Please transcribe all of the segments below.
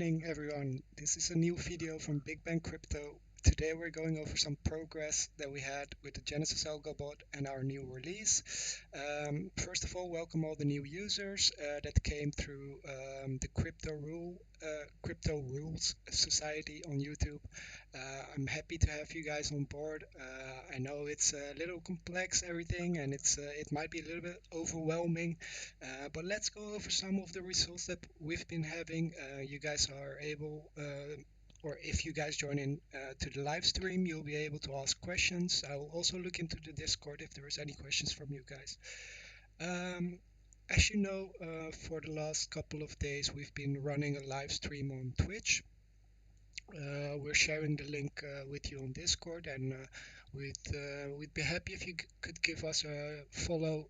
evening, everyone. This is a new video from BigBangCrypto. Today we're going over some progress that we had with the Genesis Algo bot and our new release. First of all, welcome all the new users that came through the Crypto Rules Society on YouTube. I'm happy to have you guys on board. I know it's a little complex, everything, and it might be a little bit overwhelming. But let's go over some of the results that we've been having. You guys are able, or if you guys join in to the live stream, you'll be able to ask questions. I will also look into the Discord if there is any questions from you guys. Um, as you know, for the last couple of days, we've been running a live stream on Twitch. We're sharing the link with you on Discord, and we'd be happy if you could give us a follow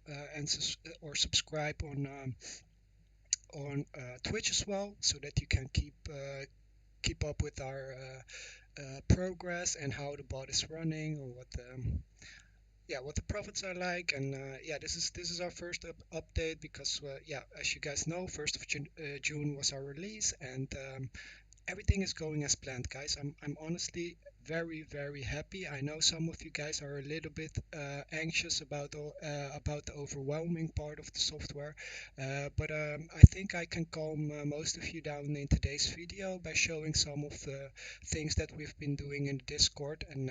or subscribe on Twitch as well, so that you can keep up with our progress and how the bot is running, or what the profits are like. And this is our first update because as you guys know, 1st of June was our release, and everything is going as planned, guys. I'm honestly very happy. I know some of you guys are a little bit anxious about the overwhelming part of the software, but I think I can calm most of you down in today's video by showing some of the things that we've been doing in the Discord. And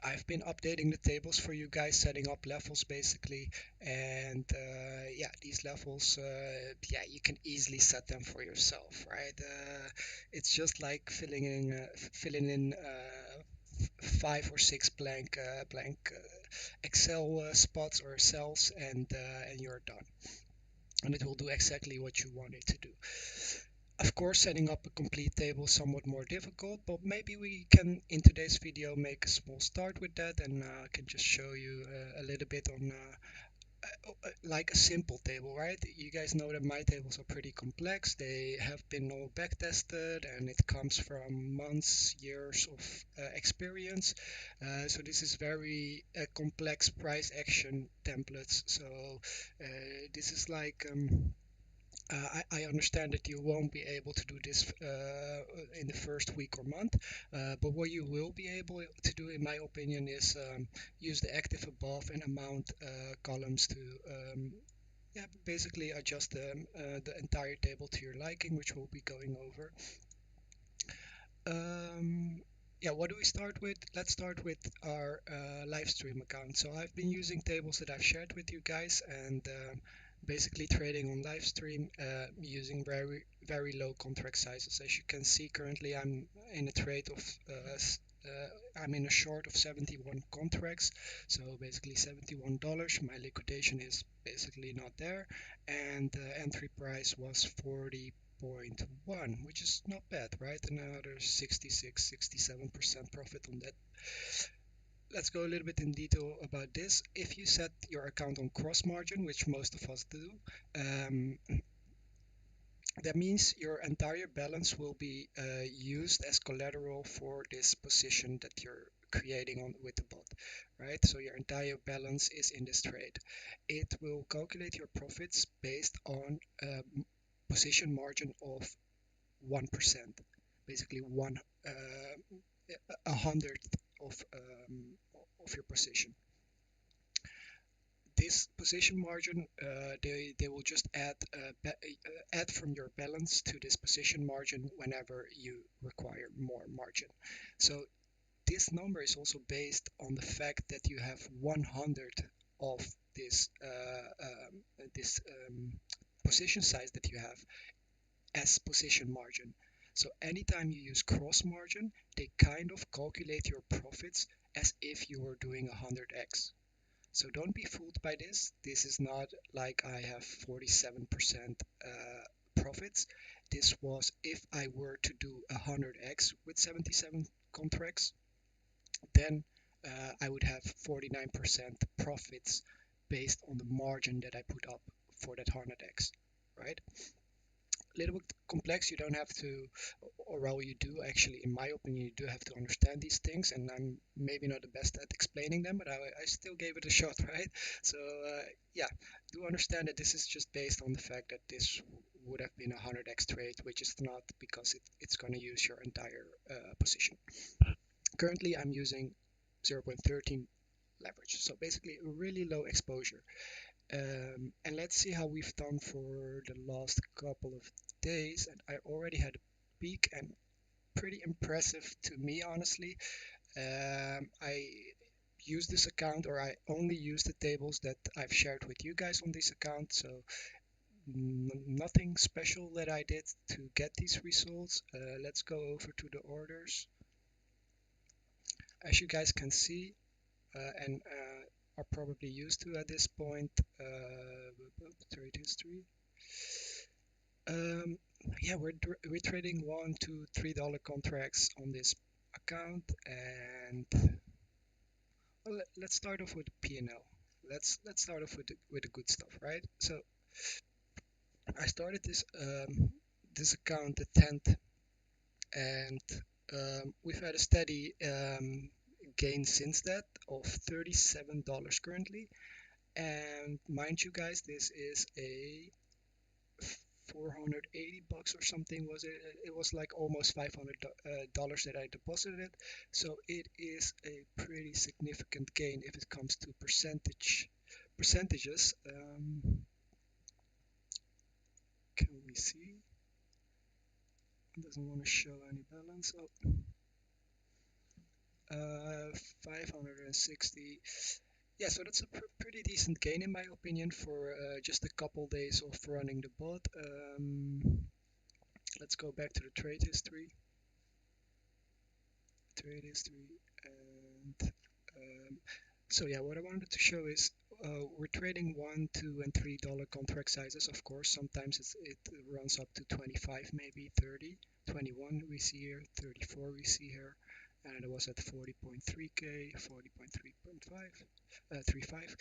I've been updating the tables for you guys, setting up levels basically, and these levels, you can easily set them for yourself, right? It's just like filling in 5 or 6 blank Excel spots or cells, and you're done. And it will do exactly what you want it to do. Of course, setting up a complete table is somewhat more difficult, but maybe we can, in today's video, make a small start with that, and I can just show you a little bit on like a simple table, right? You guys know that my tables are pretty complex. They have been all back tested, and it comes from months, years of experience. So this is very complex price action templates. So this is like I understand that you won't be able to do this in the first week or month, but what you will be able to do, in my opinion, is use the active above and amount columns to basically adjust the entire table to your liking, which we'll be going over. What do we start with? Let's start with our live stream account. So I've been using tables that I've shared with you guys, and basically trading on live stream using very low contract sizes. As you can see, currently I'm in a trade of I'm in a short of 71 contracts, so basically $71. My liquidation is basically not there, and the entry price was 40.1, which is not bad, right? Another 67% profit on that. Let's go a little bit in detail about this. If you set your account on cross margin, which most of us do, that means your entire balance will be used as collateral for this position that you're creating on with the bot, right? So your entire balance is in this trade. It will calculate your profits based on a position margin of 1%, basically a hundredth of your position. This position margin, they will just add from your balance to this position margin whenever you require more margin. So this number is also based on the fact that you have 100 of this position size that you have as position margin. So anytime you use cross margin, they kind of calculate your profits as if you were doing 100x. So don't be fooled by this. This is not like I have 47% profits. This was if I were to do 100x with 77 contracts, then I would have 49% profits based on the margin that I put up for that 100x, right? A little bit complex. You don't have to, or well, you do actually, in my opinion, you do have to understand these things, and I'm maybe not the best at explaining them, but I still gave it a shot, right? So do understand that this is just based on the fact that this would have been a 100x trade, which is not because it's going to use your entire position. Currently, I'm using 0.13 leverage, so basically a really low exposure. And let's see how we've done for the last couple of days. And I already had a peak and pretty impressive to me, honestly. I use this account, or I only use the tables that I've shared with you guys on this account, so nothing special that I did to get these results. Let's go over to the orders. As you guys can see, and are probably used to at this point, trade history. Yeah, we're trading $1 to $3 contracts on this account, and well, let's start off with P&L. Let's start off with the good stuff, right? So I started this account the 10th, and we've had a steady gain since that of $37 currently. And mind you guys, this is a 480 bucks or something. Was it? It was like almost $500 that I deposited. So it is a pretty significant gain if it comes to percentages. Can we see? It doesn't want to show any balance. Oh, 560. Yeah, so that's a pretty decent gain in my opinion for just a couple days of running the bot. Let's go back to the trade history. And so yeah, what I wanted to show is we're trading $1, $2, and $3 contract sizes. Of course, sometimes it runs up to 25, maybe 30, 21 we see here, 34 we see here, and it was at 40.3k, 40.3.5, 35.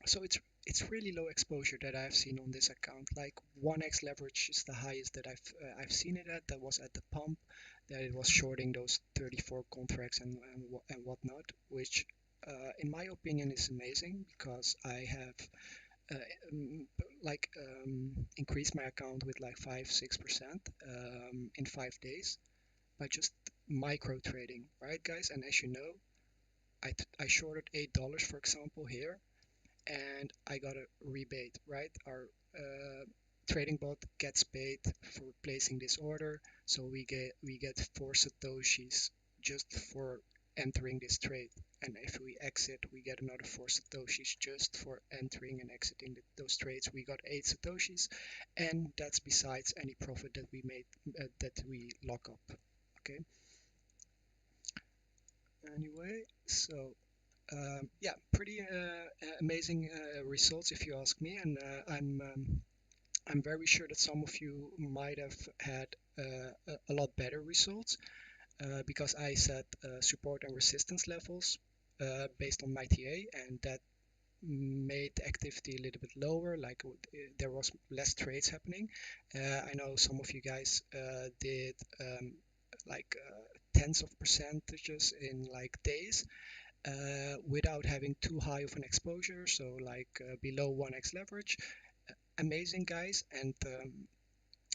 So it's really low exposure that I've seen on this account. Like 1x leverage is the highest that I've seen it at. That was at the pump, that it was shorting those 34 contracts and whatnot, which in my opinion is amazing because I have uh, um, increased my account with like 5-6% in 5 days by just micro trading, right, guys? And as you know, I shorted $8 for example here, and I got a rebate, right? Our trading bot gets paid for placing this order, so we get 4 satoshis just for entering this trade. And if we exit, we get another 4 satoshis just for entering and exiting those trades. We got 8 satoshis, and that's besides any profit that we made, that we lock up. Okay. Anyway, so yeah, pretty amazing results if you ask me, and I'm very sure that some of you might have had a lot better results because I set support and resistance levels based on my TA, and that made the activity a little bit lower, like there was less trades happening. I know some of you guys did like tens of percentages in like days, without having too high of an exposure, so like below 1x leverage. Amazing, guys. And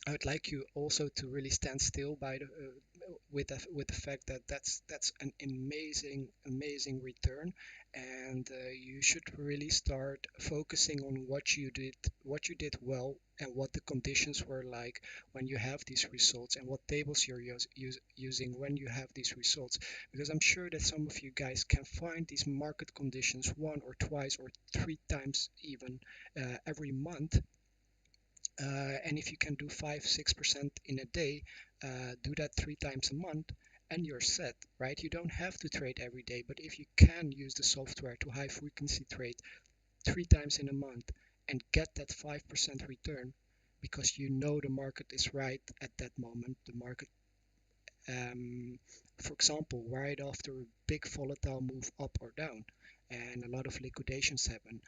I would like you also to really stand still by with the fact that that's an amazing return, and you should really start focusing on what you did well, and what the conditions were like when you have these results, and what tables you're using when you have these results, because I'm sure that some of you guys can find these market conditions one or twice or 3 times even every month. And if you can do 5-6% in a day, do that 3 times a month, and you're set, right? You don't have to trade every day, but if you can use the software to high frequency trade 3 times in a month and get that 5% return, because you know the market is right at that moment, the market, for example, right after a big volatile move up or down, and a lot of liquidations happen,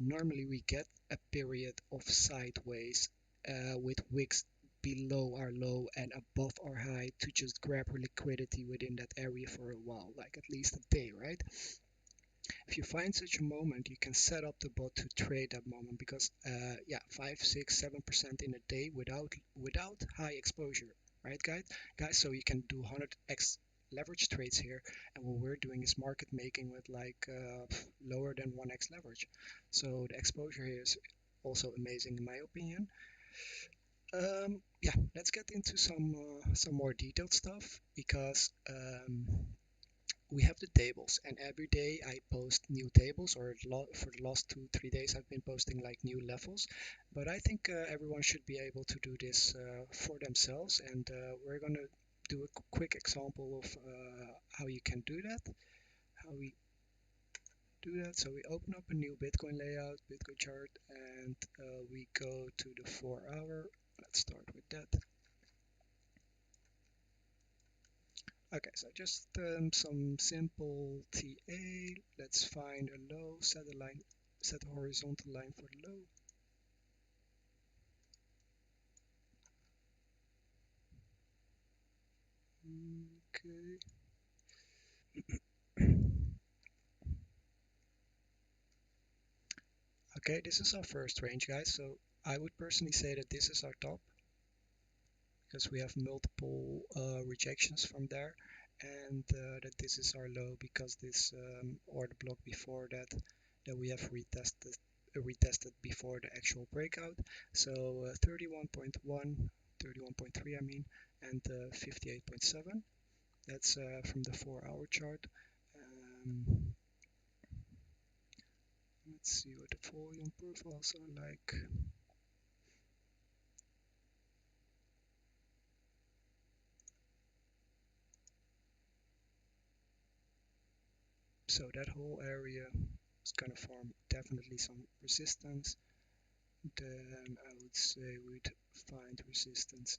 normally we get a period of sideways with wicks below our low and above our high to just grab liquidity within that area for a while, like at least a day, right? if you find such a moment, you can set up the bot to trade that moment because yeah, 5, 6, 7% in a day without high exposure, right, guys? So you can do 100x leverage trades here, and what we're doing is market making with like lower than 1x leverage. So the exposure here is also amazing in my opinion. Yeah, let's get into some more detailed stuff because we have the tables, and every day I post new tables, or for the last 2 3 days I've been posting like new levels. But I think everyone should be able to do this for themselves, and we're gonna do a quick example of how you can do that, how we do that. So we open up a new Bitcoin layout, Bitcoin chart, and we go to the 4 hour. Let's start with that. Okay, so just some simple TA. Let's find a low, set a line, set a horizontal line for the low. Okay. Okay, this is our first range, guys. So I would personally say that this is our top because we have multiple rejections from there, and that this is our low because this or the block before that we have retested before the actual breakout. So 31.1, 31.3 I mean, and 58.7. That's from the 4 hour chart. Let's see what the volume profiles are like. So that whole area is going to form definitely some resistance. Then I would say we'd find resistance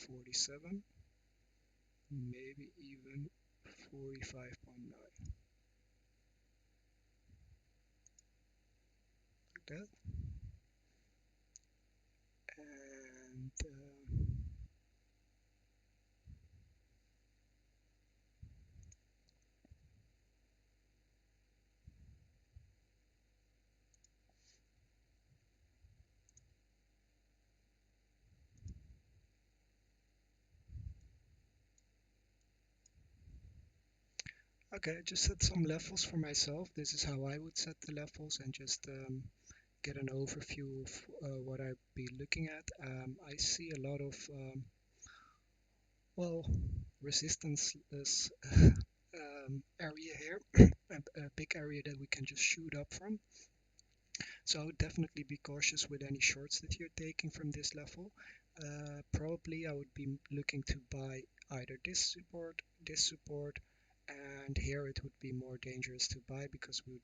47, maybe even 45.9, like that. And okay, I just set some levels for myself. This is how I would set the levels and just get an overview of what I'd be looking at. I see a lot of well, resistance is area here, a big area that we can just shoot up from. So I would definitely be cautious with any shorts that you're taking from this level. Probably I would be looking to buy either this support, and here it would be more dangerous to buy because we would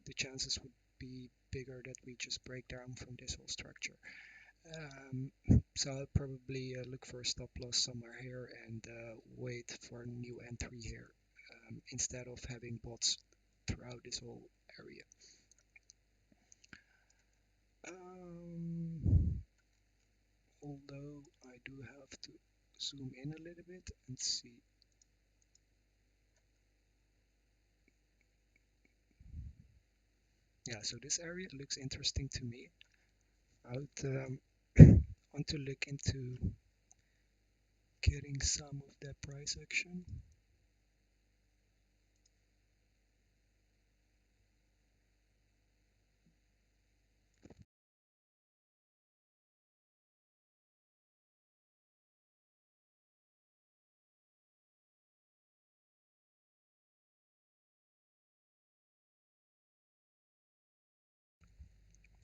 the chances would be bigger that we just break down from this whole structure. Um, so I'll probably look for a stop loss somewhere here and wait for a new entry here instead of having bots throughout this whole area. Um, Although I do have to zoom in a little bit and see. Yeah, so this area looks interesting to me. I would want to look into getting some of that price action.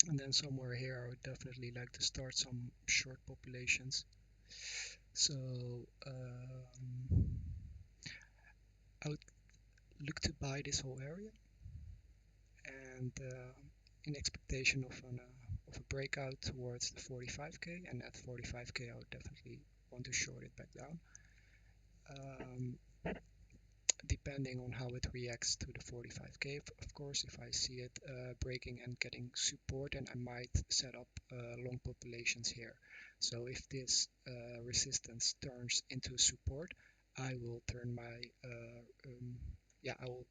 And then somewhere here, I would definitely like to start some short populations. So I would look to buy this whole area, and in expectation of a breakout towards the 45k, and at 45k, I would definitely want to short it back down. Um, Depending on how it reacts to the 45k, of course, if I see it breaking and getting support, then I might set up long populations here. So if this resistance turns into support, I will turn my yeah, I will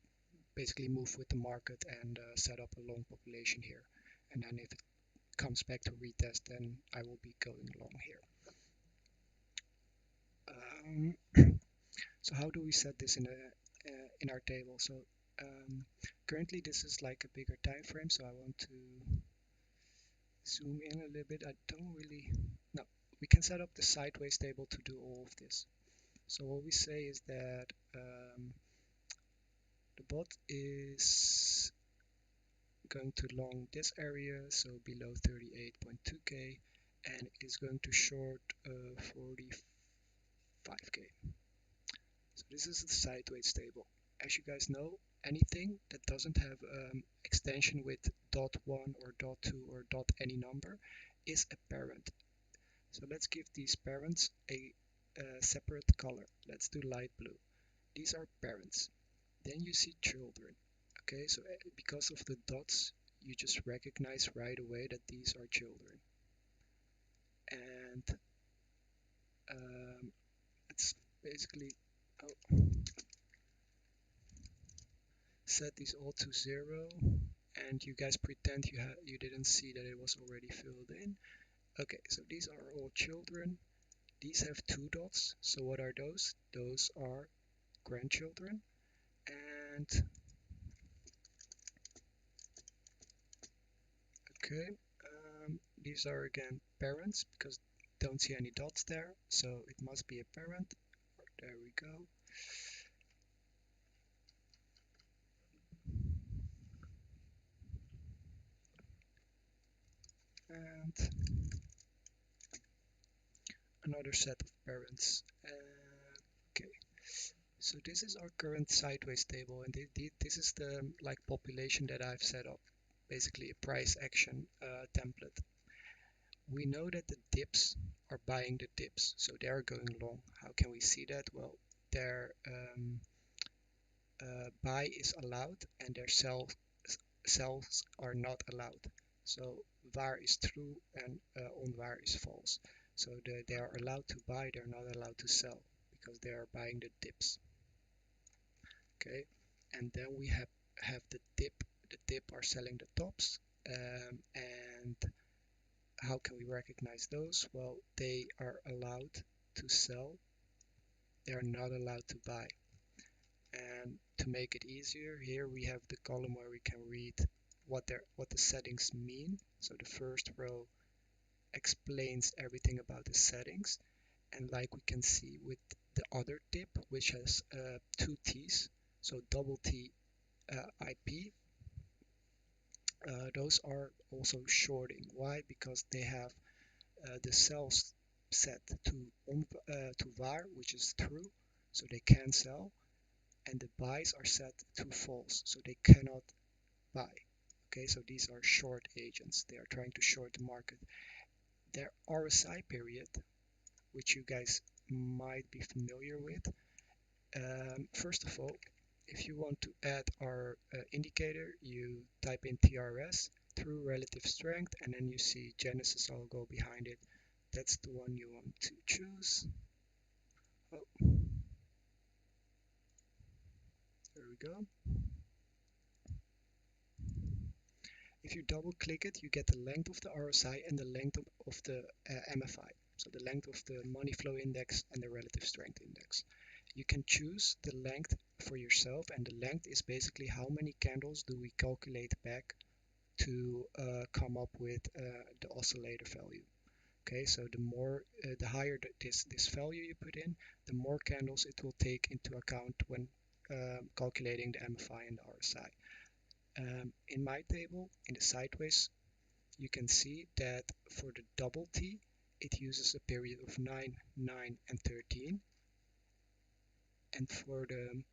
basically move with the market and set up a long population here. And then if it comes back to retest, then I will be going along here. So how do we set this in our table? So currently this is like a bigger time frame, so I want to zoom in a little bit. I don't really, no, we can set up the sideways table to do all of this. So what we say is that the bot is going to long this area, so below 38.2k, and it is going to short 45k. So this is the sideways table. As you guys know, anything that doesn't have extension with .1 or .2 or any number is a parent. So let's give these parents a separate color. Let's do light blue. These are parents. Then you see children. Okay, so because of the dots, you just recognize right away that these are children. And it's basically set these all to 0, and you guys pretend you didn't see that it was already filled in. Okay, so these are all children. These have 2 dots. So what are those? Those are grandchildren. And okay, these are again parents because don't see any dots there, so it must be a parent. There we go. And another set of parents. Okay, so this is our current sideways table, and this is the like population that I've set up, basically a price action template. We know that the dips are buying the dips, so they are going long. How can we see that? Well, their buy is allowed and their sells are not allowed. So var is true and on-var is false. So they are allowed to buy, they're not allowed to sell because they are buying the dips. Okay, and then we have the dip. The dip are selling the tops, and how can we recognize those? Well, they are allowed to sell, they are not allowed to buy. And to make it easier, here we have the column where we can read what the settings mean. So the first row explains everything about the settings, and like we can see with the other tip, which has 2 T's, so double T IP, those are also shorting. Why? Because they have the sells set to var, which is true, so they can sell, and the buys are set to false, so they cannot buy. Okay, so these are short agents. They are trying to short the market. Their RSI period, which you guys might be familiar with. First of all, if you want to add our indicator, you type in TRS, true relative strength, and then you see Genesis Algo behind it. That's the one you want to choose. Oh, there we go. If you double click it, you get the length of the RSI and the length of the MFI. So the length of the money flow index and the relative strength index. You can choose the length for yourself, and the length is basically how many candles do we calculate back to come up with the oscillator value. Okay, so the higher this value you put in, the more candles it will take into account when calculating the MFI and the RSI. In my table, in the sideways, you can see that for the double T, it uses a period of 9, 9, and 13. And for the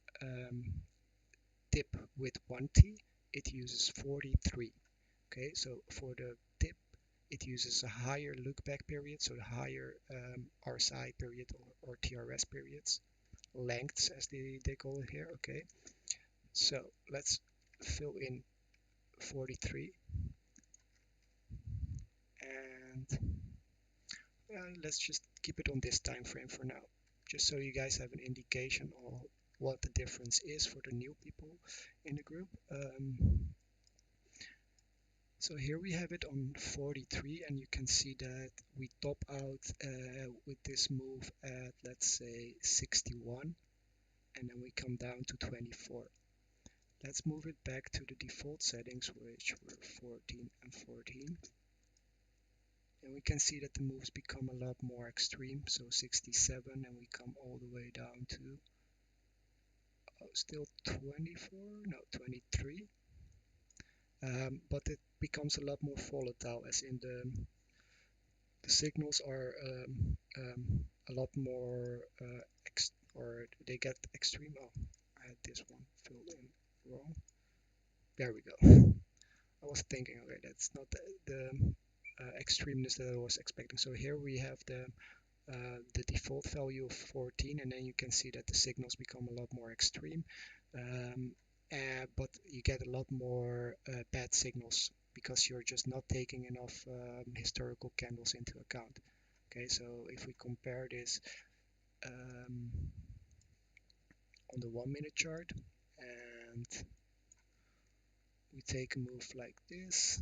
dip with 1T, it uses 43. Okay, so for the dip, it uses a higher look back period, so the higher RSI period or TRS periods, lengths as they call it here. Okay, so let's fill in 43, and let's just keep it on this time frame for now, just so you guys have an indication of what the difference is for the new people in the group. So here we have it on 43, and you can see that we top out with this move at, let's say, 61, and then we come down to 24. Let's move it back to the default settings, which were 14 and 14. And we can see that the moves become a lot more extreme. So 67, and we come all the way down to still 24, no, 23. But it becomes a lot more volatile, as in the signals are a lot more or they get extreme. Oh, I had this one filled in wrong. There we go. I was thinking, okay, that's not the extremeness that I was expecting. So here we have the default value of 14, and then you can see that the signals become a lot more extreme, but you get a lot more bad signals because you're just not taking enough historical candles into account. Okay, so if we compare this on the 1 minute chart, and we take a move like this,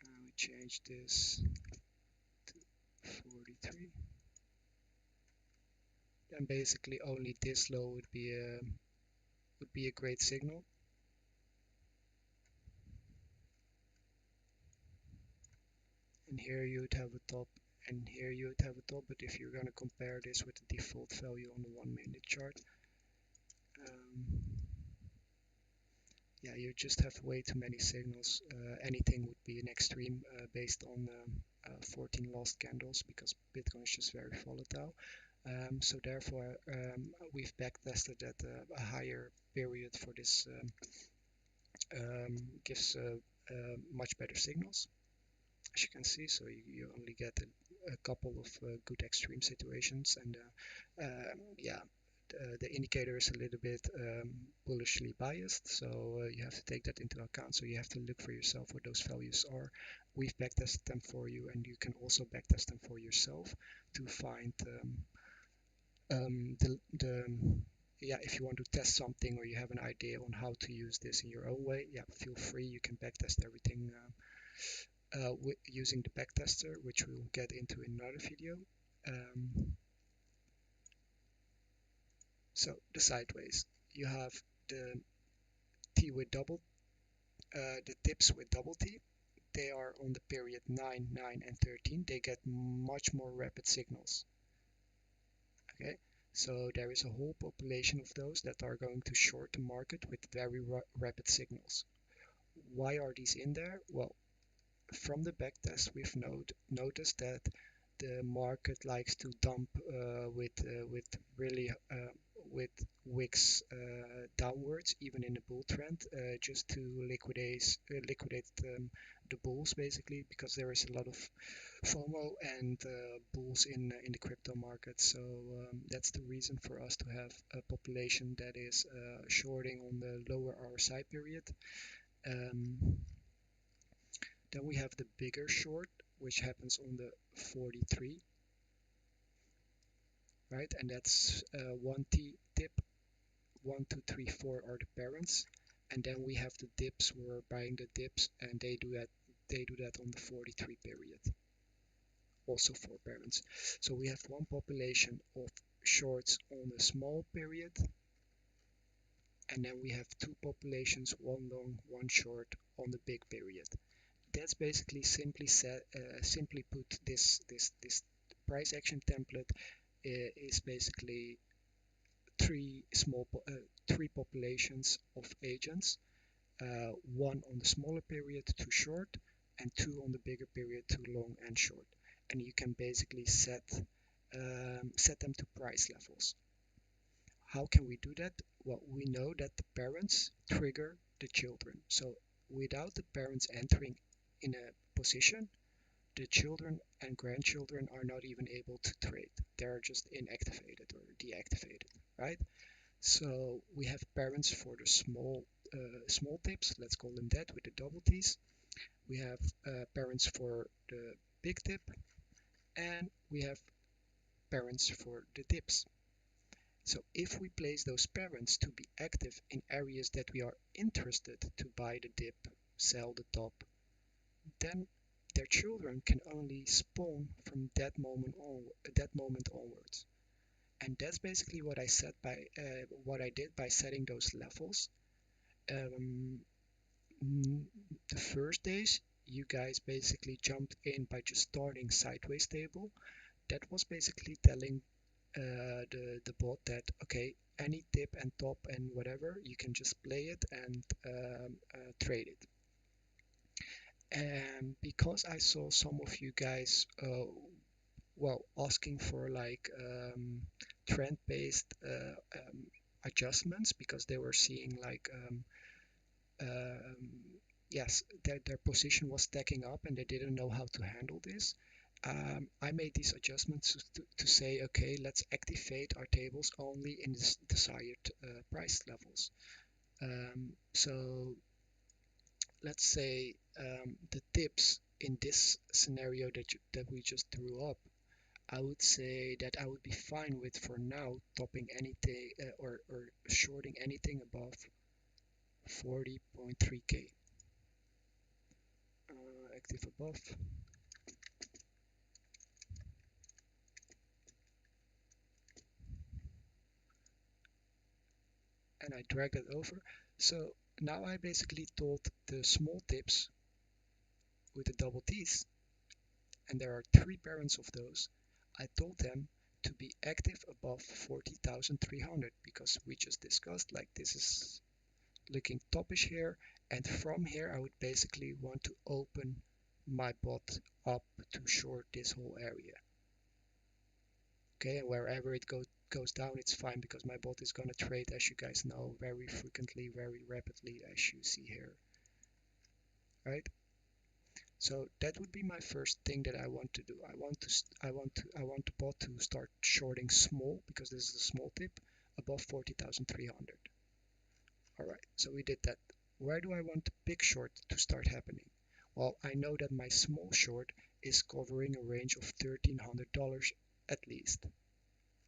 and we change this to 43, then basically only this low would be a great signal. And here you would have a top, and here you would have a top. But if you're going to compare this with the default value on the 1 minute chart, yeah, you just have way too many signals. Anything would be an extreme based on 14 lost candles, because Bitcoin is just very volatile. So therefore, we've backtested at a higher period for this. Gives much better signals, as you can see. So you only get a couple of good extreme situations, and yeah, the indicator is a little bit bullishly biased, so you have to take that into account. So you have to look for yourself what those values are. We've backtested them for you, and you can also backtest them for yourself to find the yeah, if you want to test something or you have an idea on how to use this in your own way, yeah, feel free. You can backtest everything using the backtester, which we'll get into in another video. So the sideways, you have the T with the tips with double T. They are on the period 9, 9, and 13. They get much more rapid signals. Okay, so there is a whole population of those that are going to short the market with very rapid signals. Why are these in there? Well, from the backtest, we've noticed that the market likes to dump with really with wicks downwards, even in the bull trend, just to liquidate the bulls, basically, because there is a lot of FOMO and bulls in the crypto market. So that's the reason for us to have a population that is shorting on the lower RSI period. Then we have the bigger short, which happens on the 43, right? And that's 1T tip, 1, 2, 3, 4 are the parents. And then we have the dips, we're buying the dips, and they do that on the 43 period. Also 4 parents. So we have one population of shorts on the small period, and then we have two populations, one long, one short on the big period. That's basically simply put, this price action template is basically three populations of agents, one on the smaller period to short, and two on the bigger period to long and short. And you can basically set them to price levels. How can we do that? Well, we know that the parents trigger the children. So without the parents entering in a position, the children and grandchildren are not even able to trade. They're just inactivated or deactivated, right? So we have parents for the small tips, let's call them that, with the double T's. We have parents for the big tip, and we have parents for the dips. So if we place those parents to be active in areas that we are interested to buy the dip, sell the top, then their children can only spawn from that moment onwards. And that's basically what I did by setting those levels. Um, the first days, you guys basically jumped in by just starting sideways table. That was basically telling the bot that okay, any dip and top and whatever, you can just play it and trade it. And because I saw some of you guys asking for like trend-based adjustments because they were seeing like um, yes, their position was stacking up and they didn't know how to handle this. I made these adjustments to say, okay, let's activate our tables only in the desired price levels. So let's say the tips in this scenario that we just drew up, I would say that I would be fine with for now topping anything or shorting anything above 40.3k. Active above, and I drag it over. So now I basically told the small tips with the double T's, and there are three parents of those. I told them to be active above 40,300 because we just discussed like this is looking toppish here, and from here I would basically want to open my bot up to short this whole area. Okay, and wherever it goes down, it's fine because my bot is gonna trade, as you guys know, very frequently, very rapidly, as you see here, right? So that would be my first thing that I want to do. I want the bot to start shorting small because this is a small tip above 40,300. All right, so we did that. Where do I want the big short to start happening? Well, I know that my small short is covering a range of $1,300 at least,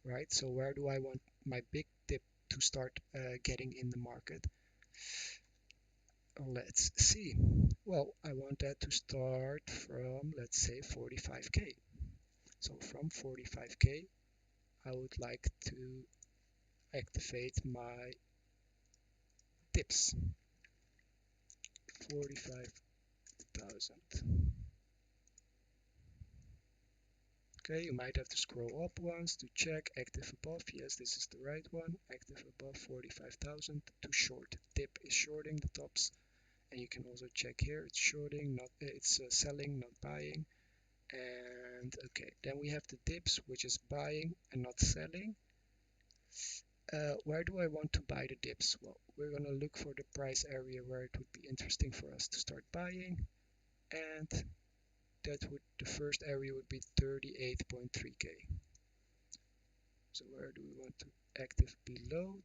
right? So where do I want my big tip to start getting in the market? Let's see. Well, I want that to start from, let's say, 45k. So from 45k, I would like to activate my tips. 45,000. Okay, you might have to scroll up once to check active above. Yes, this is the right one. Active above 45,000 to short. Tip is shorting the tops, and you can also check here. It's shorting, not it's selling, not buying. And okay, then we have the dips, which is buying and not selling. Where do I want to buy the dips? Well, we're gonna look for the price area where it would be interesting for us to start buying, and the first area would be 38.3k. So where do we want to active below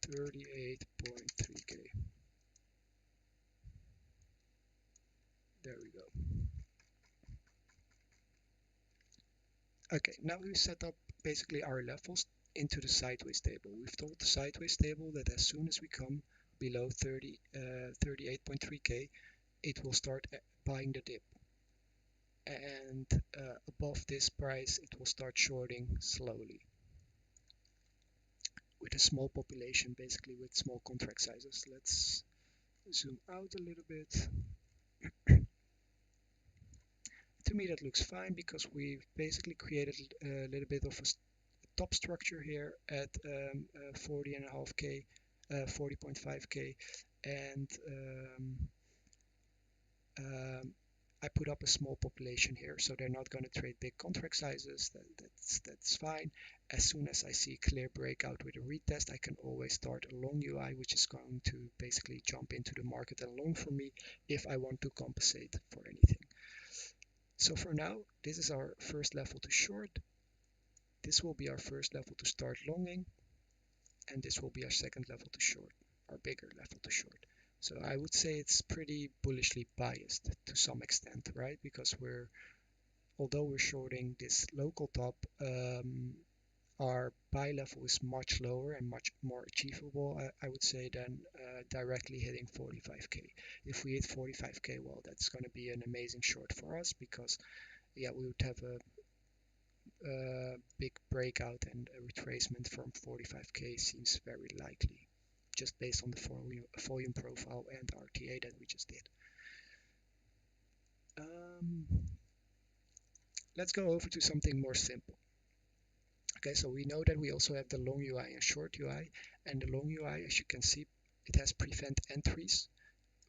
38.3k? There we go. Okay, now we set up basically our levels into the sideways table. We've told the sideways table that as soon as we come below 38.3k, it will start buying the dip. And above this price, it will start shorting slowly with a small population, basically with small contract sizes. Let's zoom out a little bit. To me, that looks fine because we've basically created a little bit of a top structure here at 40.5k, 40.5k, and I put up a small population here, so they're not going to trade big contract sizes. That's fine. As soon as I see a clear breakout with a retest, I can always start a long UI, which is going to basically jump into the market and long for me if I want to compensate for anything. So for now, this is our first level to short. This will be our first level to start longing, and this will be our second level to short, our bigger level to short. So I would say it's pretty bullishly biased to some extent, right? Because we're although we're shorting this local top, our buy level is much lower and much more achievable, I would say, than directly hitting 45k. If we hit 45k, well, that's going to be an amazing short for us because, yeah, we would have a big breakout, and a retracement from 45k seems very likely, just based on the volume profile and RTA that we just did. Um, let's go over to something more simple. Okay, so we know that we also have the long UI and short UI, and the long UI, as you can see, it has prevent entries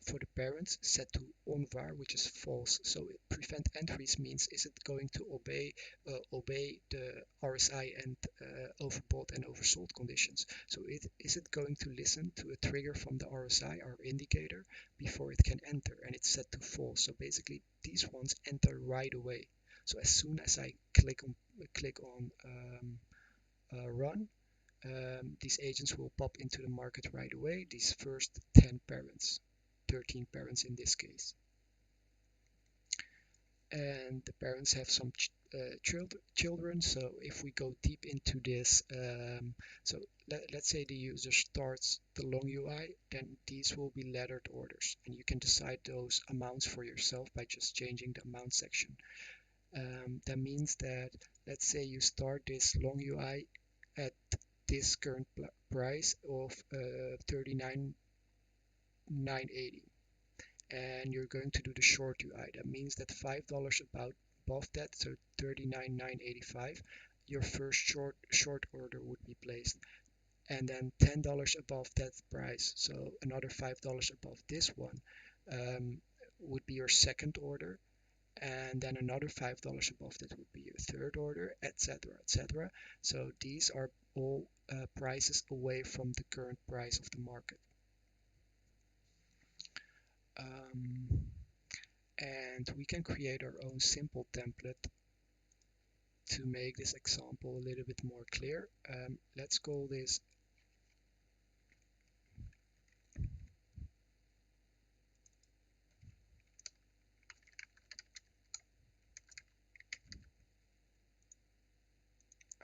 for the parents set to on var, which is false. So prevent entries means, is it going to obey the RSI and overbought and oversold conditions? So is it going to listen to a trigger from the RSI, our indicator, before it can enter? And it's set to false. So basically these ones enter right away. So as soon as I click on run, these agents will pop into the market right away, these first 10 parents, 13 parents in this case. And the parents have some children, so if we go deep into this, so let's say the user starts the long UI, then these will be laddered orders, and you can decide those amounts for yourself by just changing the amount section. That means that, let's say you start this long UI at this current price of 39,980, and you're going to do the short UI. That means that $5 above that, so 39,985, your first short order would be placed, and then $10 above that price, so another $5 above this one, would be your second order, and then another $5 above that would be your third order, etc., etc. So these are all prices away from the current price of the market. And we can create our own simple template to make this example a little bit more clear. Let's call this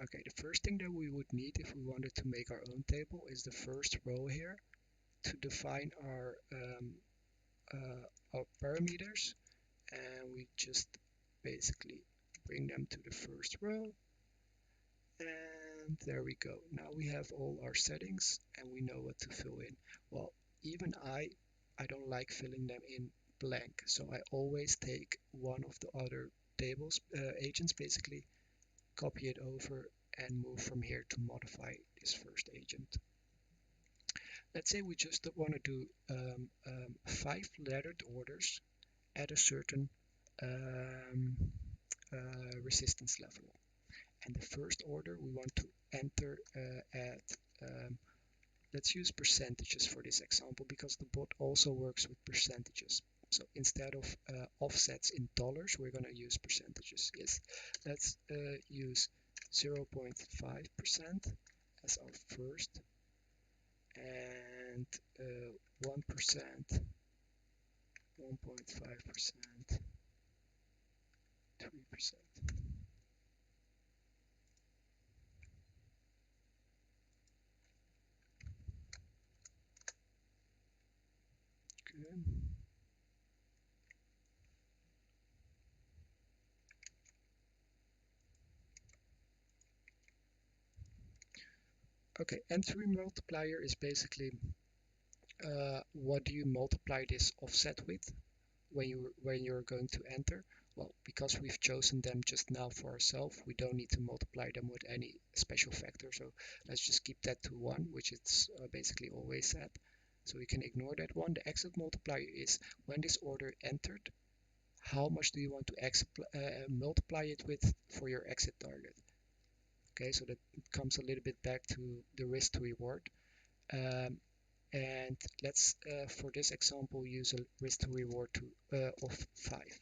okay. The first thing that we would need if we wanted to make our own table is the first row here to define our parameters, and we just basically bring them to the first row, and there we go. Now we have all our settings and we know what to fill in. Well, even I don't like filling them in blank, so I always take one of the other tables agents, basically copy it over and move from here to modify this first agent. Let's say we just want to do 5 laddered orders at a certain resistance level. And the first order we want to enter at, let's use percentages for this example, because the bot also works with percentages. So instead of offsets in dollars, we're going to use percentages. Yes, let's use 0.5% as our first, and 1%, 1.5%, 3%. Good. Okay, entry multiplier is basically what do you multiply this offset with when you're going to enter. Well, because we've chosen them just now for ourselves, we don't need to multiply them with any special factor. So let's just keep that to 1, which it's basically always set. So we can ignore that one. The exit multiplier is when this order entered, how much do you want to multiply it with for your exit target. Okay, so that comes a little bit back to the risk to reward. And let's, for this example, use a risk to reward of 5.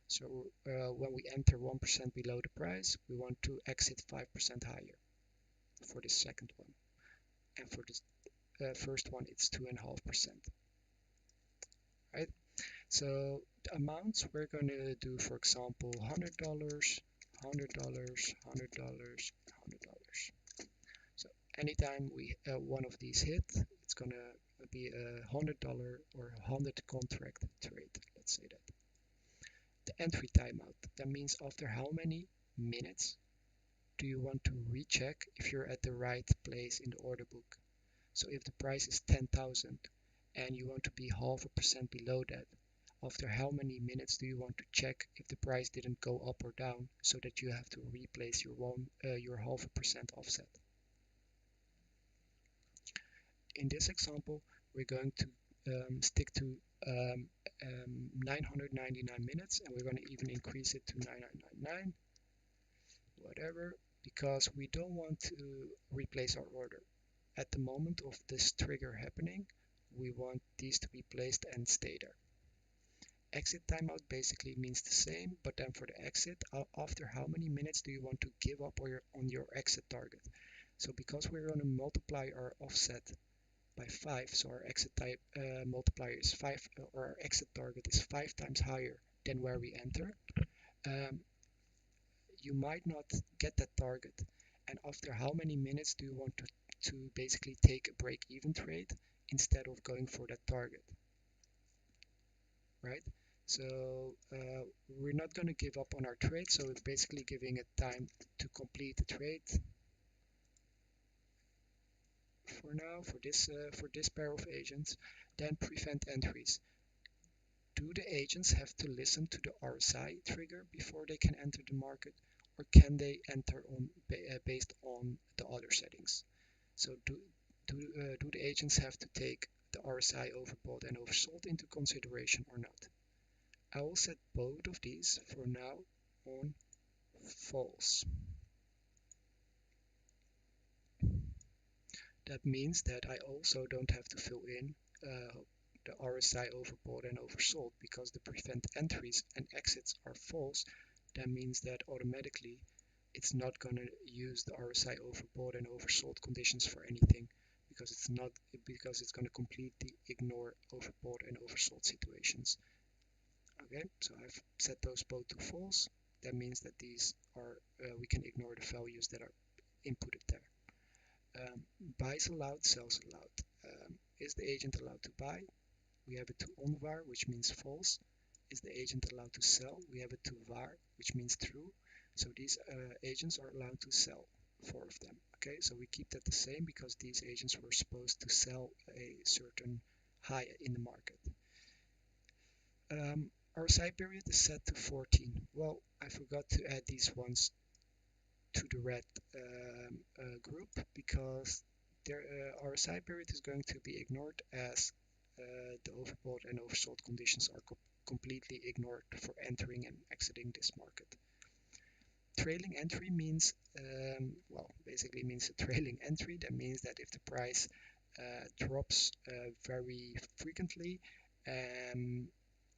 So when we enter 1% below the price, we want to exit 5% higher for the second one. And for the first one, it's 2.5%. Right? So the amounts we're going to do, for example, $100, $100, $100, $100. So anytime we one of these hit, it's going to be a $100 or 100 contract trade. Let's say that. The entry timeout, that means after how many minutes do you want to recheck if you're at the right place in the order book. So if the price is 10,000 and you want to be 0.5% below that, after how many minutes do you want to check if the price didn't go up or down so that you have to replace your 0.5% offset. In this example, we're going to stick to 999 minutes, and we're going to even increase it to 9999, whatever, because we don't want to replace our order. At the moment of this trigger happening, we want these to be placed and stay there. Exit timeout basically means the same, but then for the exit, after how many minutes do you want to give up on your exit target? So because we're going to multiply our offset by 5, so our exit type multiplier is 5, or our exit target is 5 times higher than where we enter, you might not get that target. And after how many minutes do you want to basically take a break-even trade instead of going for that target, right? So we're not going to give up on our trade, so it's basically giving it time to complete the trade for now for this pair of agents. Then prevent entries. Do the agents have to listen to the RSI trigger before they can enter the market, or can they enter based on the other settings? So do the agents have to take the RSI overbought and oversold into consideration or not? I will set both of these for now on false. That means that I also don't have to fill in the RSI overbought and oversold, because the prevent entries and exits are false. That means that automatically it's not going to use the RSI overbought and oversold conditions for anything, because it's going to completely ignore overbought and oversold situations. Okay, so I've set those both to false. That means that these are we can ignore the values that are inputted there. Buys allowed, sells allowed. Is the agent allowed to buy? We have it to on-var, which means false. Is the agent allowed to sell? We have it to var, which means true. So these agents are allowed to sell, 4 of them. Okay, so we keep that the same because these agents were supposed to sell a certain high in the market. Our side period is set to 14. Well, I forgot to add these ones to the red group, because our side period is going to be ignored as the overbought and oversold conditions are completely ignored for entering and exiting this market. Trailing entry means, well, basically means a trailing entry. That means that if the price drops very frequently,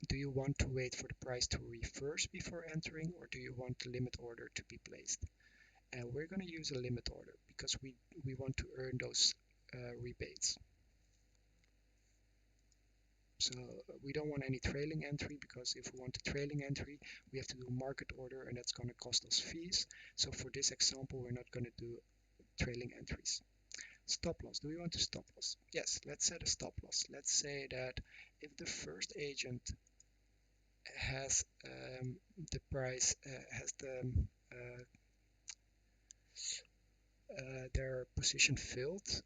do you want to wait for the price to reverse before entering, or do you want the limit order to be placed? And we're going to use a limit order because we want to earn those rebates. So we don't want any trailing entry, because if we want a trailing entry, we have to do a market order, and that's going to cost us fees. So for this example, we're not going to do trailing entries. Stop loss. Do we want to stop loss? Yes, let's set a stop loss. Let's say that if the first agent has the price has their position filled,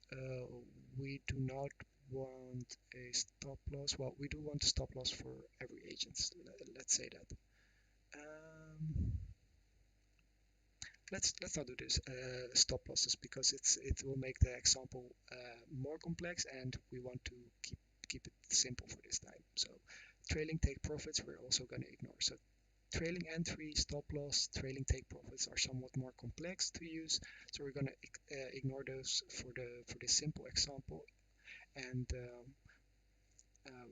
we do not want a stop loss. Well, we do want a stop loss for every agent. Let's say that. Let's not do this stop losses, because it will make the example more complex, and we want to keep it simple for this time. So trailing take profits we're also going to ignore. So trailing entry, stop loss, trailing take profits are somewhat more complex to use, so we're going to ignore those for this simple example. And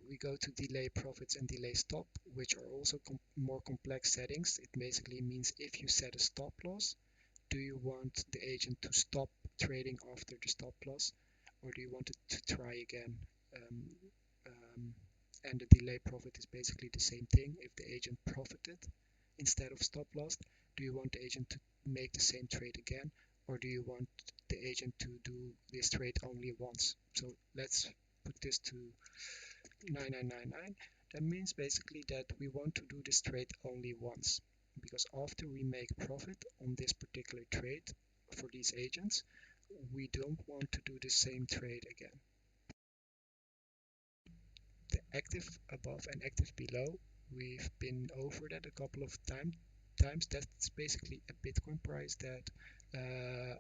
we go to delay profits and delay stop, which are also more complex settings. It basically means if you set a stop loss, do you want the agent to stop trading after the stop loss, or do you want it to try again and the delay profit is basically the same thing. If the agent profited instead of stop loss, do you want the agent to make the same trade again, or do you want the agent to do this trade only once? So let's put this to 9999. That means basically that we want to do this trade only once, because after we make profit on this particular trade for these agents, we don't want to do the same trade again. The active above and active below, we've been over that a couple of times. That's basically a Bitcoin price that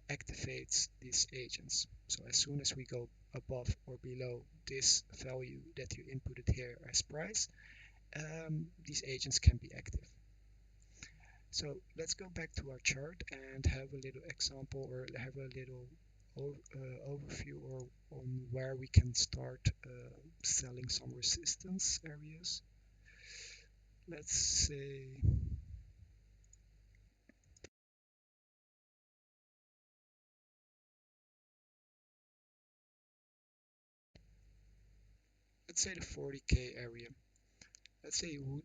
activates these agents. So as soon as we go above or below this value that you inputted here as price, these agents can be active. So let's go back to our chart and have a little example, or have a little overview or on where we can start selling some resistance areas. Let's say the 40k area. Let's say you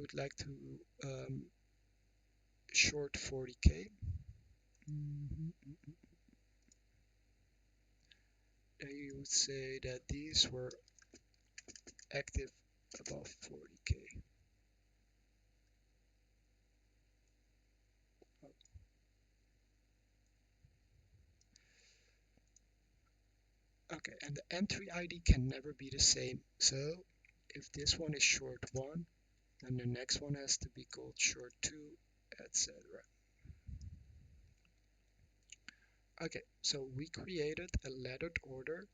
would like to short 40k. And you would say that these were active above 40k. Okay, and the entry ID can never be the same. So if this one is short 1, then the next one has to be called short 2, etc. Okay, so we created a laddered order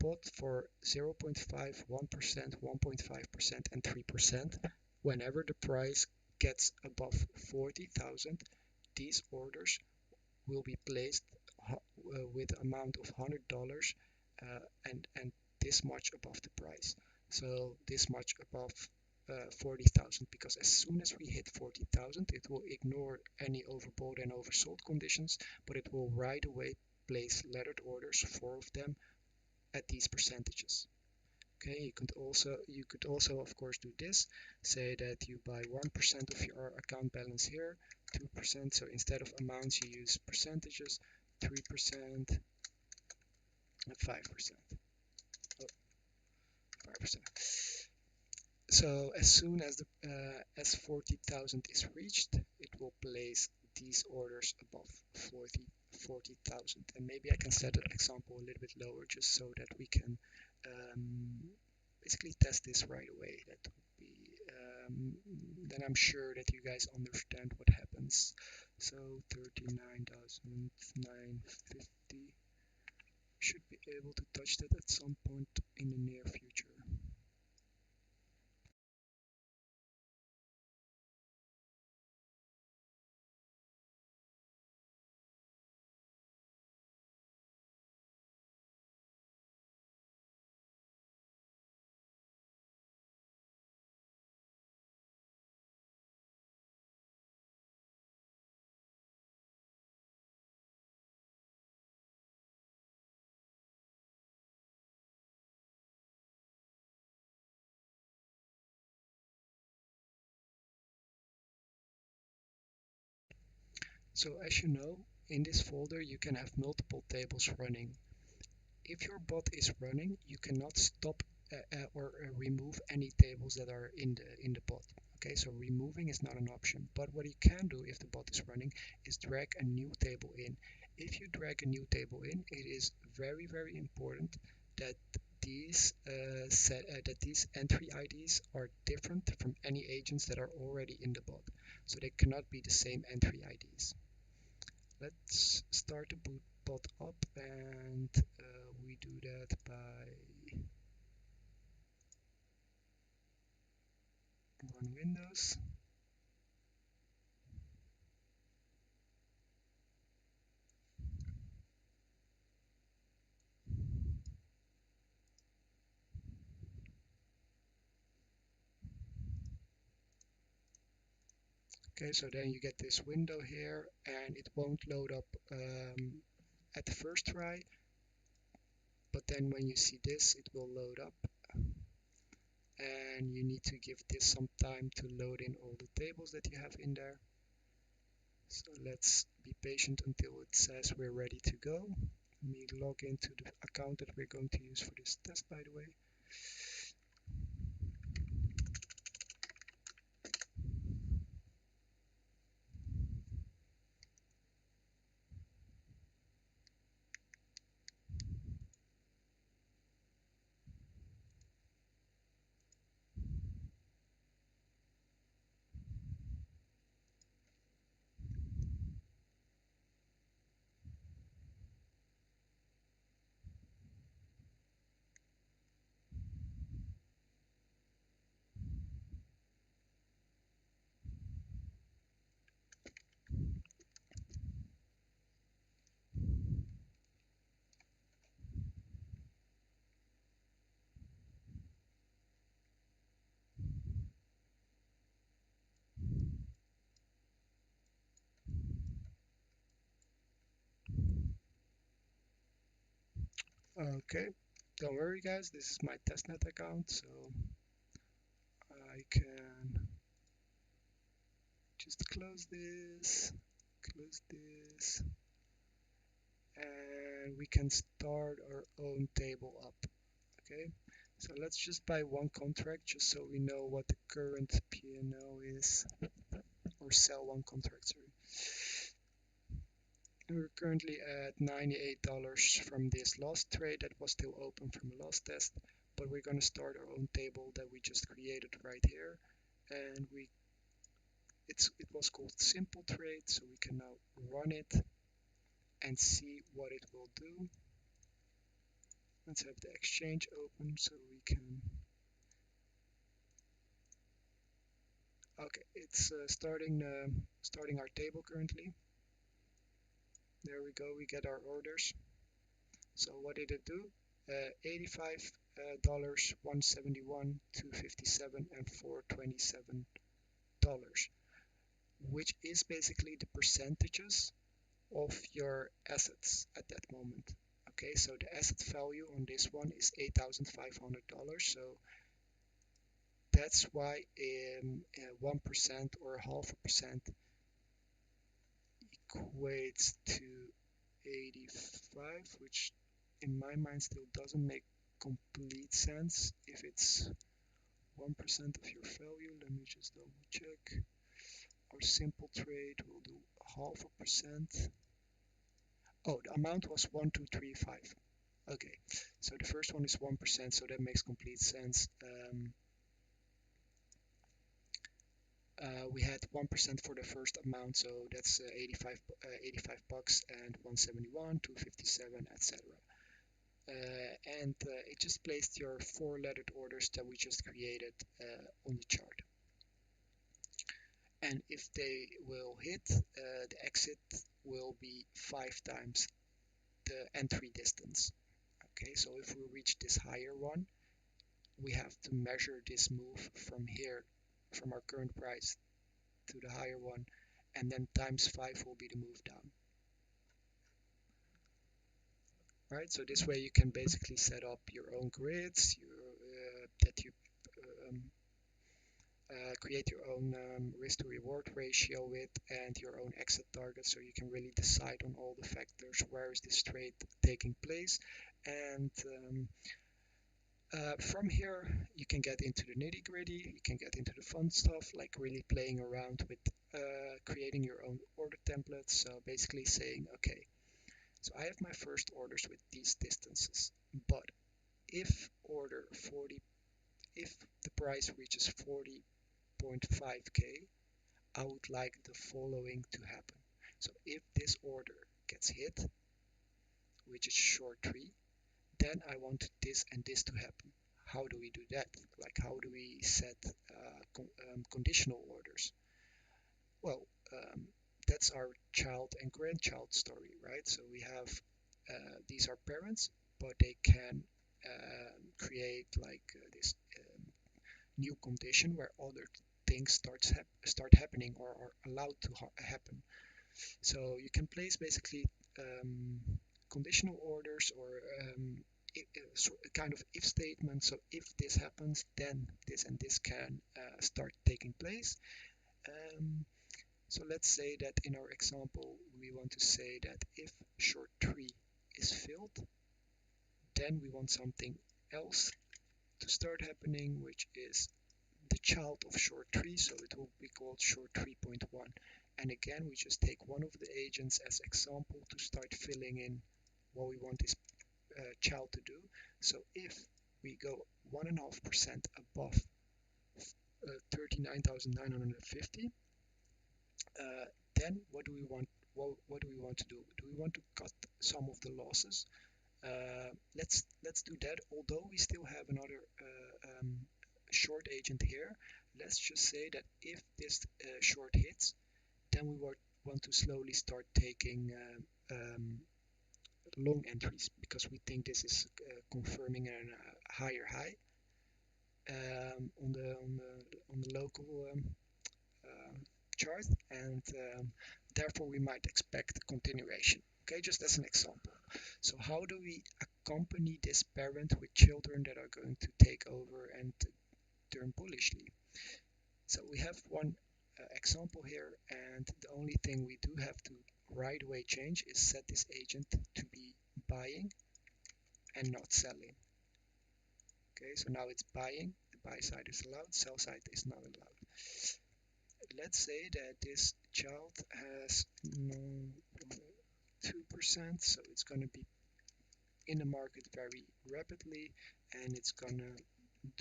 bot for 0.5, 1%, 1.5%, and 3%. Whenever the price gets above 40,000, these orders will be placed with amount of $100 and this much above the price. So this much above 40,000, because as soon as we hit 40,000, it will ignore any overbought and oversold conditions, but it will right away place laddered orders, 4 of them, at these percentages. Okay, you could also of course do this. Say that you buy 1% of your account balance here, 2%. So instead of amounts, you use percentages, 3% and 5%. Oh, 5%. So as soon as the as 40,000 is reached, it will place these orders above 40,000. And maybe I can set an example a little bit lower, just so that we can basically test this right away. That would be then I'm sure that you guys understand what happens. So 39,950, should be able to touch that at some point in the near future. So as you know, in this folder you can have multiple tables running. If your bot is running, you cannot stop or remove any tables that are in the bot. Okay, so removing is not an option. But what you can do if the bot is running is drag a new table in. If you drag a new table in, it is very, very important that these entry IDs are different from any agents that are already in the bot. So they cannot be the same entry IDs. Let's start the bot up, and we do that by run Windows. Okay, so then you get this window here, and it won't load up at the first try, but then when you see this, it will load up. and you need to give this some time to load in all the tables that you have in there. So let's be patient until it says we're ready to go. Let me log into the account that we're going to use for this test, by the way. Okay, don't worry guys, this is my testnet account, so I can just close this, and we can start our own table up. Okay, so let's just buy one contract just so we know what the current P&L is, or sell one contract, sorry. We're currently at $98 from this last trade that was still open from the last test, but we're going to start our own table that we just created right here, and it was called simple trade, so we can now run it and see what it will do. Let's have the exchange open so we can. Okay, it's starting our table currently. There we go, we get our orders. So what did it do? 85 dollars, 171, 257, and 427 dollars, which is basically the percentages of your assets at that moment. Okay, so the asset value on this one is $8,500. So that's why 1% or half a percent equates to 85, which in my mind still doesn't make complete sense. If it's 1% of your value, let me just double check. Our simple trade will do half a percent. Oh, the amount was 1235. Okay, so the first one is 1%, so that makes complete sense. We had 1% for the first amount, so that's 85 bucks and 171, 257, etc. And it just placed your four-lettered orders that we just created on the chart. And if they will hit, the exit will be 5 times the entry distance. Okay, so if we reach this higher one, we have to measure this move from here, from our current price to the higher one, and then times 5 will be the move down. Right, so this way you can basically set up your own grids, that you um, create your own risk to reward ratio with, and your own exit target, so you can really decide on all the factors, where is this trade taking place, and from here you can get into the nitty gritty, you can get into the fun stuff, like really playing around with creating your own order templates. So basically saying, okay, so I have my first orders with these distances, but if the price reaches 40.5k, I would like the following to happen. So if this order gets hit, which is short 3, then I want this and this to happen. How do we do that? Like, how do we set conditional orders? Well, that's our child and grandchild story, right? So we have these are parents, but they can create like this new condition where other things start happening or are allowed to happen. So you can place basically conditional orders or a kind of if statement. So if this happens, then this and this can start taking place. So let's say that in our example, we want to say that if short 3 is filled, then we want something else to start happening, which is the child of short 3, so it will be called short 3.1. And again, we just take one of the agents as example to start filling in what we want this child to do. So if we go 1.5% above 39,950, then what do we want? What do we want to do? Do we want to cut some of the losses? Let's do that. Although we still have another short agent here, let's just say that if this short hits, then we want to slowly start taking long entries because we think this is confirming a higher high on the local chart, and therefore we might expect continuation. Okay, just as an example. So how do we accompany this parent with children that are going to take over and turn bullishly? So we have one example here, and the only thing we do have to right away change is set this agent to be buying and not selling. Okay, so now it's buying, the buy side is allowed, sell side is not allowed. Let's say that this child has 2%, so it's going to be in the market very rapidly, and it's going to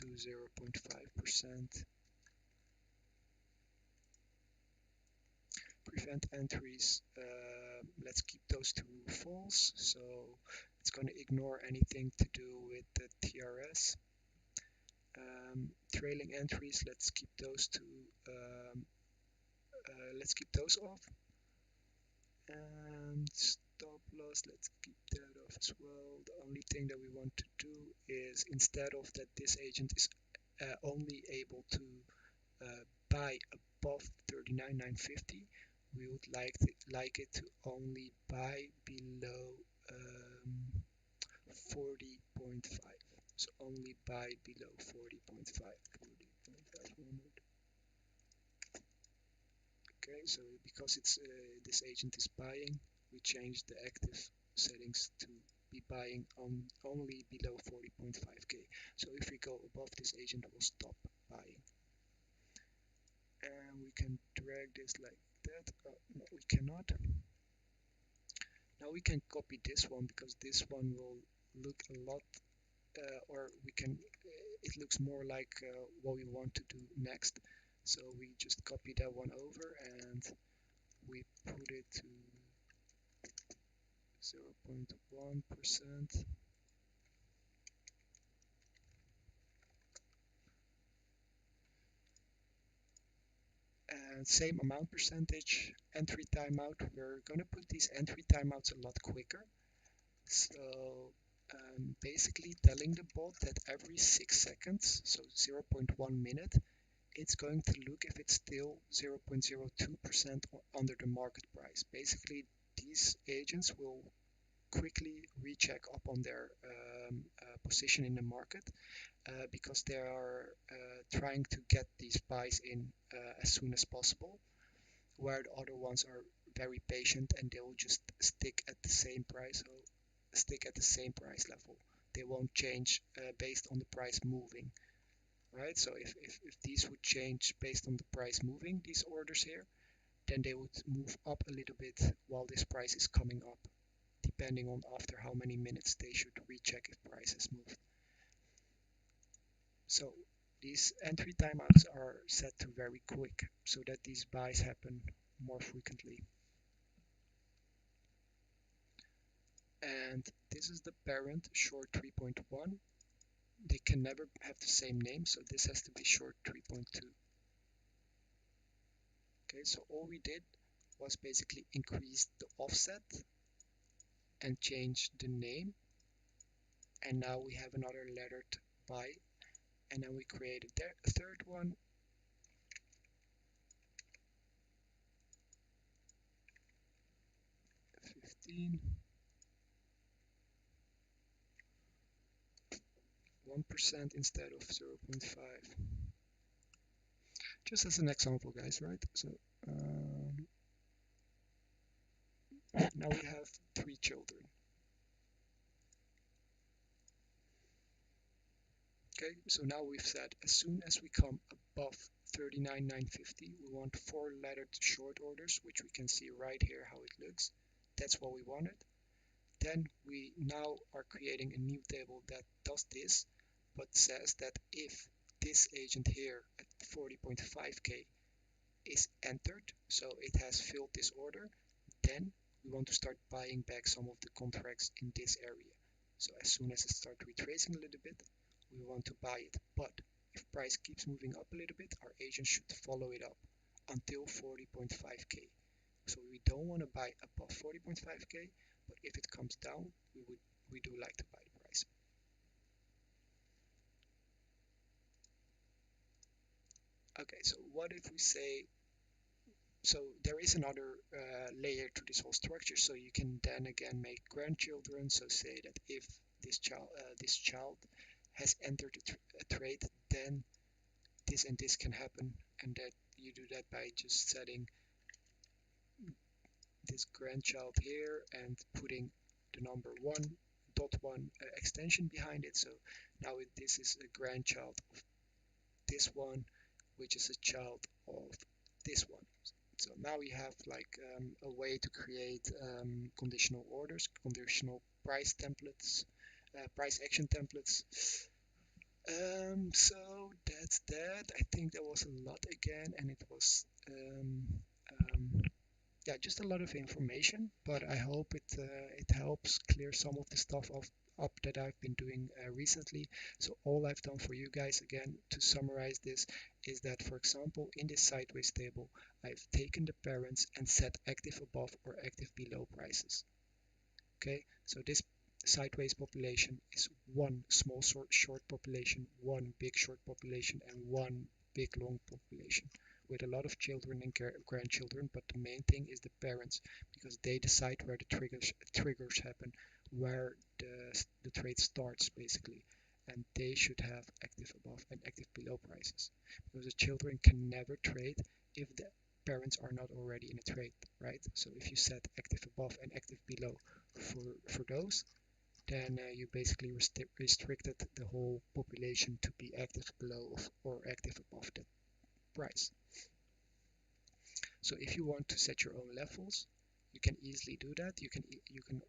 do 0.5%. Prevent entries, let's keep those two false, so it's going to ignore anything to do with the TRS. Trailing entries, let's keep those off, and stop loss, let's keep that off as well. The only thing that we want to do is, instead of that this agent is only able to buy above 39,950, we would like it to only buy below 40.5. So only buy below 40.5. Okay, so because it's this agent is buying, we change the active settings to be buying only below 40.5k. So if we go above this agent, we'll stop buying. And we can drag this like that. Oh, no, we cannot. Now we can copy this one because this one will look a lot, or we can. It looks more like what we want to do next. So we just copy that one over and we put it to 0.1%. And same amount percentage, entry timeout. We're gonna put these entry timeouts a lot quicker. So basically telling the bot that every 6 seconds, so 0.1 minute, it's going to look if it's still 0.02% under the market price. Basically, these agents will quickly recheck up on their position in the market because they are trying to get these buys in as soon as possible, where the other ones are very patient and they will just stick at the same price, level. They won't change based on the price moving, right? So if these would change based on the price moving, these orders here, then they would move up a little bit while this price is coming up, depending on after how many minutes they should recheck if price has moved. So these entry timeouts are set to very quick so that these buys happen more frequently. And this is the parent, short 3.1. They can never have the same name, so this has to be short 3.2. Okay, so all we did was basically increase the offset and change the name, and now we have another lettered buy, and then we created a third one, 1% instead of 0.5. Just as an example, guys, right? So now we have 3 children. Okay, so now we've said as soon as we come above 39,950, we want 4-lettered short orders, which we can see right here how it looks. That's what we wanted. Then we now are creating a new table that does this, but says that if this agent here at 40.5k is entered, so it has filled this order, then we want to start buying back some of the contracts in this area. So as soon as it starts retracing a little bit, we want to buy it. But if price keeps moving up a little bit, our agent should follow it up until 40.5k. So we don't want to buy above 40.5k, but if it comes down, we do like to buy the price. Okay, so what if we say, so there is another layer to this whole structure, so you can then again make grandchildren. So say that if this child has entered a trade, then this and this can happen, and that you do that by just setting this grandchild here and putting the number 1.1 extension behind it. So now this is a grandchild of this one, which is a child of this one. So now we have like a way to create conditional orders, conditional price templates, price action templates. So that's that. I think that was a lot again, and it was yeah, just a lot of information, but I hope it helps clear some of the stuff up that I've been doing recently. So all I've done for you guys, again, to summarize this, is that, for example, in this sideways table, I've taken the parents and set active above or active below prices. Okay, so this sideways population is one small short population, one big short population, and one big long population with a lot of children and grandchildren. But the main thing is the parents, because they decide where the triggers happen, where the trade starts basically, and they should have active above and active below prices, because the children can never trade if the parents are not already in a trade, right? So if you set active above and active below for those, then you basically restricted the whole population to be active below or active above that price. So if you want to set your own levels, you can easily do that. You can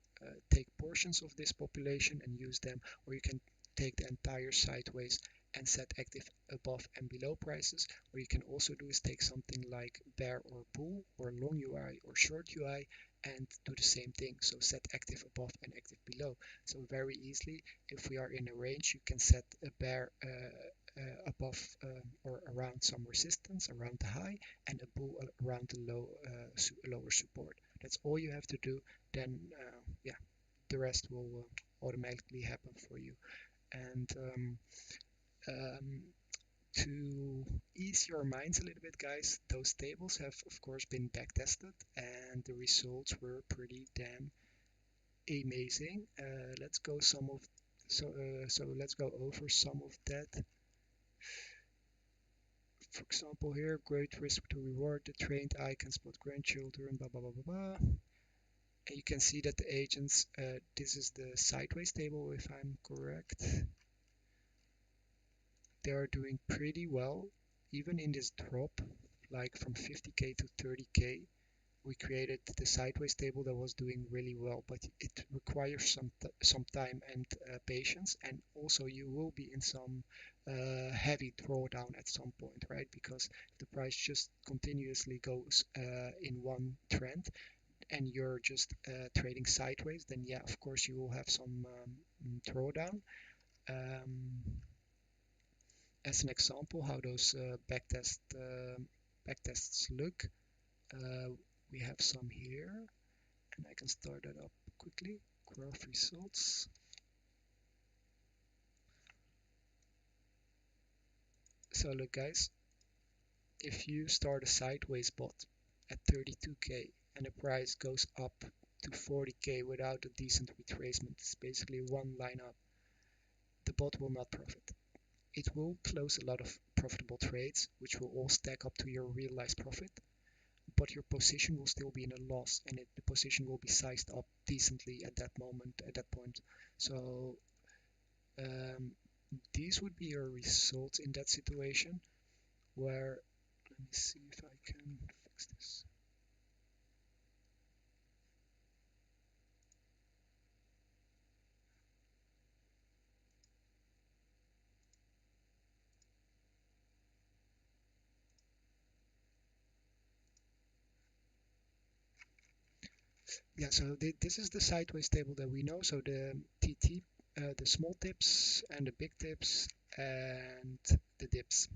take portions of this population and use them, or you can take the entire sideways and set active above and below prices. What you can also do is take something like bear or bull or long UI or short UI and do the same thing. So set active above and active below. So very easily, if we are in a range, you can set a bear above or around some resistance around the high, and a bull around the lower support. That's all you have to do. Then yeah, the rest will automatically happen for you. And um, to ease your minds a little bit, guys, those tables have of course been back tested, and the results were pretty damn amazing. Let's go some of so let's go over some of that. For example, here, great risk to reward, the trained eye can spot grandchildren, blah blah blah blah blah. And you can see that the agents, this is the sideways table if I'm correct, they are doing pretty well even in this drop, like from 50k to 30k. We created the sideways table that was doing really well, but it requires some time and patience, and also you will be in some heavy drawdown at some point, right? Because if the price just continuously goes in one trend and you're just trading sideways, then yeah, of course you will have some drawdown. As an example, how those backtests look, uh, we have some here, and I can start that up quickly. Graph results. So look, guys, if you start a sideways bot at 32k and the price goes up to 40k without a decent retracement, it's basically one line up. The bot will not profit. It will close a lot of profitable trades, which will all stack up to your realized profit, but your position will still be in a loss, and the position will be sized up decently at that moment, at that point. So um, these would be your results in that situation where, let me see if I can fix this. Yeah, so this is the sideways table that we know. So the TT, the small tips and the big tips and the dips.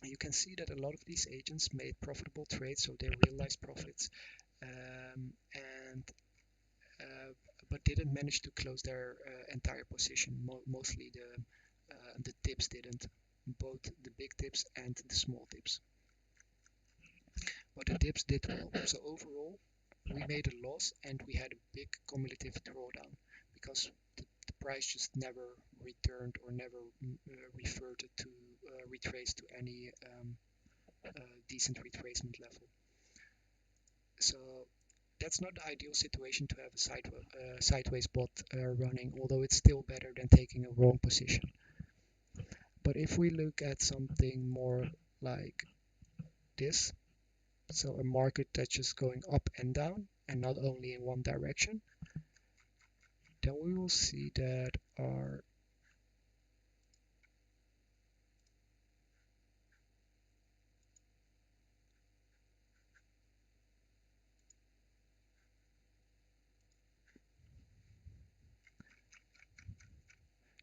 You can see that a lot of these agents made profitable trades, so they realized profits, and but didn't manage to close their entire position. Mostly the tips didn't, both the big tips and the small tips. But the dips did well. So overall, we made a loss and we had a big cumulative drawdown because the price just never returned or never reverted to retrace to any decent retracement level. So that's not the ideal situation to have a sideways bot running, although it's still better than taking a wrong position. But if we look at something more like this, so a market that's just going up and down and not only in one direction, then we will see that our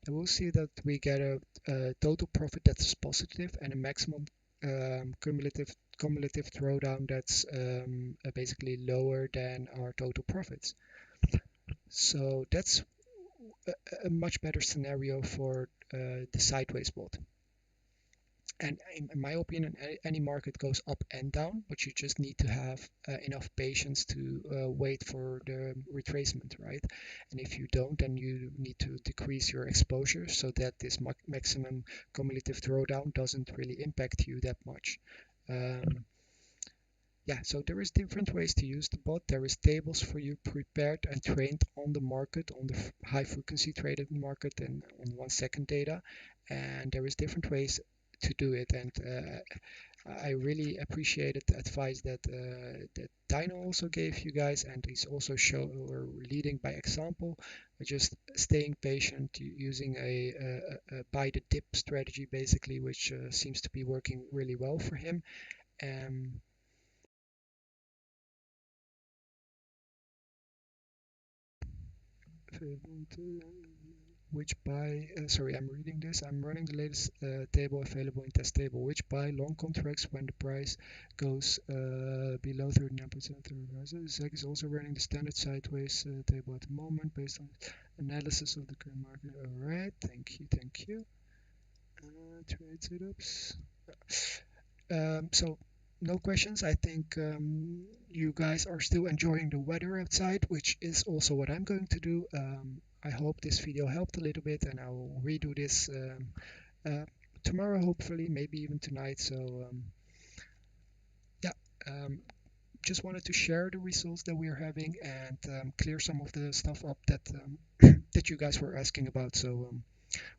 and we'll see that we get a total profit that's positive and a maximum cumulative drawdown that's basically lower than our total profits. So that's a much better scenario for the sideways bot. And in my opinion, any market goes up and down, but you just need to have enough patience to wait for the retracement, right? And if you don't, then you need to decrease your exposure so that this maximum cumulative drawdown doesn't really impact you that much. Um, yeah, so there is different ways to use the bot. There is tables for you prepared and trained on the market, on the high frequency traded market and on 1 second data. And there is different ways to do it. And I really appreciated the advice that Dino also gave you guys, and he's also leading by example, just staying patient, using a buy the dip strategy basically, which seems to be working really well for him. Um, which buy, sorry, I'm reading this. I'm running the latest table available in test table. Which buy long contracts when the price goes below 39%. The SEC is also running the standard sideways table at the moment based on analysis of the current market. All right, thank you, thank you. Trade setups. So no questions. I think you guys are still enjoying the weather outside, which is also what I'm going to do. I hope this video helped a little bit, and I will redo this uh, tomorrow, hopefully, maybe even tonight. So yeah, just wanted to share the results that we are having and clear some of the stuff up that that you guys were asking about. So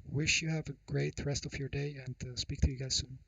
wish you have a great rest of your day and speak to you guys soon.